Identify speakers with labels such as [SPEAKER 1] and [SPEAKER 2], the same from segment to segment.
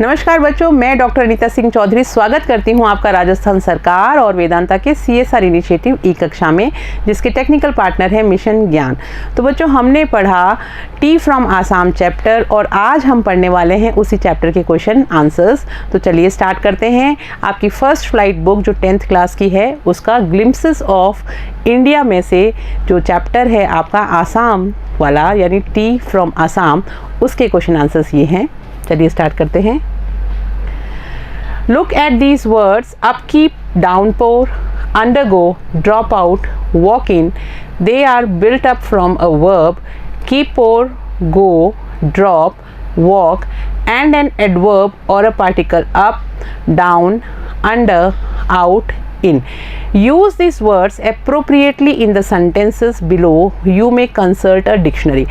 [SPEAKER 1] नमस्कार बच्चों, मैं डॉक्टर अनीता सिंह चौधरी स्वागत करती हूं आपका राजस्थान सरकार और वेदांता के CSR इनिशिएटिव ई कक्षा में, जिसके टेक्निकल पार्टनर है मिशन ज्ञान। तो बच्चों, हमने पढ़ा टी फ्रॉम आसाम चैप्टर और आज हम पढ़ने वाले हैं उसी चैप्टर के क्वेश्चन आंसर्स। तो चलिए स्टार्ट करते हैं। आपकी फर्स्ट फ्लाइट बुक जो 10th क्लास की है उसका ग्लिम्पसेस ऑफ इंडिया में से जो चैप्टर है आपका आसाम वाला, यानी टी फ्रॉम आसाम, उसके क्वेश्चन आंसर्स ये हैं। चलिए स्टार्ट करते हैं। Look at these words: upkeep, downpour, undergo, drop out, walk in. They are built up from a verb: keep, pour, go, drop, walk, and an adverb or a particle: up, down, under, out, in. Use these words appropriately in the sentences below. You may consult a dictionary.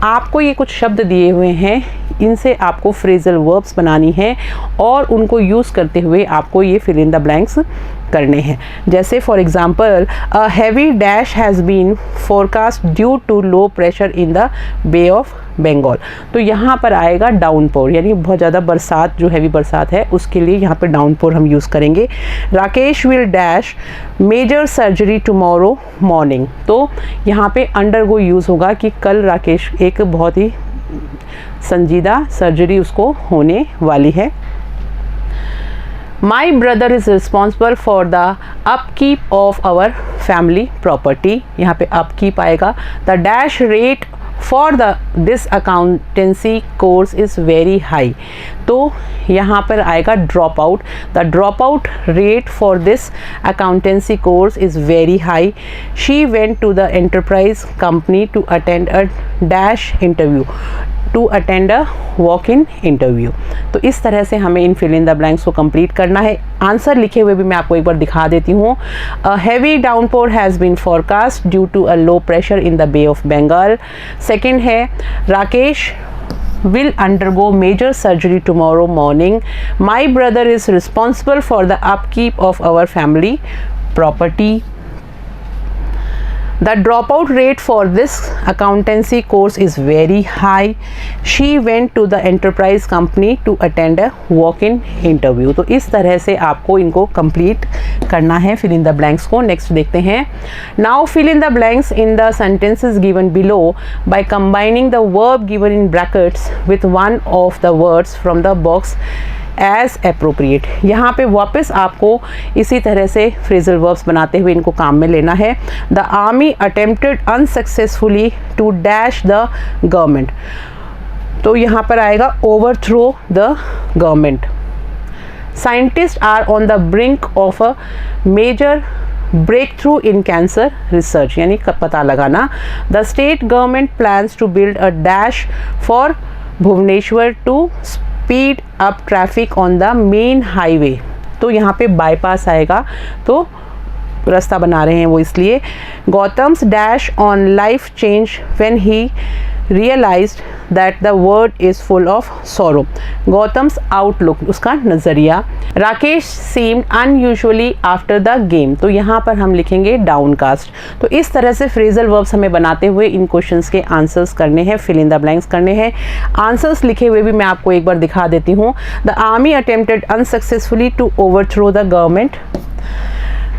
[SPEAKER 1] आपको ये कुछ शब्द दिए हुए हैं, इनसे आपको phrasal verbs बनानी है और उनको यूज़ करते हुए आपको ये फिल इन द ब्लैंक्स करने हैं। जैसे for example, a heavy dash has been forecast due to low pressure in the Bay of Bengal. तो यहाँ पर आएगा डाउनपोर, यानी बहुत ज़्यादा बरसात, जो हैवी बरसात है उसके लिए यहाँ पर डाउनपोर हम यूज़ करेंगे। Rakesh will dash major surgery tomorrow morning. तो यहाँ पे अंडरगो यूज़ होगा कि कल राकेश एक बहुत ही संजीदा सर्जरी उसको होने वाली है। My brother is responsible for the upkeep of our family property. यहाँ पे upkeep आएगा। The dash rate for this accountancy course is very high. तो यहाँ पर आएगा drop out. The dropout rate for this accountancy course is very high. She went to the enterprise company to attend a dash interview. To attend a walk in interview. तो इस तरह से हमें इन फिल इन द ब्लैंक्स को complete करना है। Answer लिखे हुए भी मैं आपको एक बार दिखा देती हूँ। A heavy downpour has been forecast due to a low pressure in the Bay of Bengal. Second है Rakesh will undergo major surgery tomorrow morning. My brother is responsible for the upkeep of our family property. The dropout rate for this accountancy course is very high. She went to the enterprise company to attend a walk-in interview. तो इस तरह से आपको इनको complete करना है fill in the blanks को। Next देखते हैं। Now fill in the blanks in the sentences given below by combining the verb given in brackets with one of the words from the box age appropriate. यहाँ पे वापस आपको इसी तरह से फ्रेजल वर्ब्स बनाते हुए इनको काम में लेना है। The army attempted unsuccessfully to dash the government. तो यहाँ पर आएगा overthrow the government. Scientist are on the brink of a major breakthrough in cancer research, यानी पता लगाना। The state government plans to build a dash for Bhubaneswar to speed up traffic on the main highway. तो यहाँ पे bypass आएगा, तो रास्ता बना रहे हैं वो इसलिए। Gautam's dash on life change when he realized that the world is full of sorrow. Gautam's outlook, उसका नज़रिया। Rakesh seemed unusually after the game। तो यहाँ पर हम लिखेंगे डाउनकास्ट। तो इस तरह से फ्रेजल वर्ब्स हमें बनाते हुए इन क्वेश्चंस के आंसर्स करने हैं, फिल इन द ब्लैंक्स करने हैं। आंसर्स लिखे हुए भी मैं आपको एक बार दिखा देती हूँ। The army attempted unsuccessfully to overthrow the government.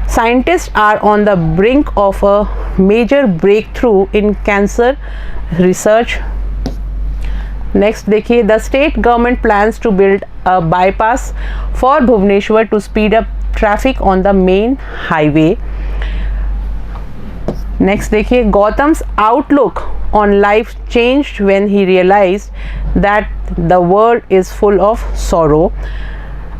[SPEAKER 1] Scientists are on the brink of a major breakthrough in cancer research. Next देखिए, the state government plans to build a bypass for Bhubaneswar to speed up traffic on the main highway. Next देखिए, Gautam's outlook on life changed when he realized that the world is full of sorrow.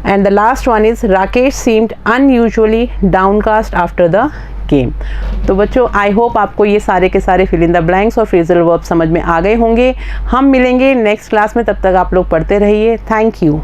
[SPEAKER 1] And the last one is Rakesh seemed unusually downcast after the game. तो बच्चों, I hope आपको ये सारे के सारे fill in the blanks और phrasal verb समझ में आ गए होंगे। हम मिलेंगे नेक्स्ट क्लास में, तब तक आप लोग पढ़ते रहिए। Thank you.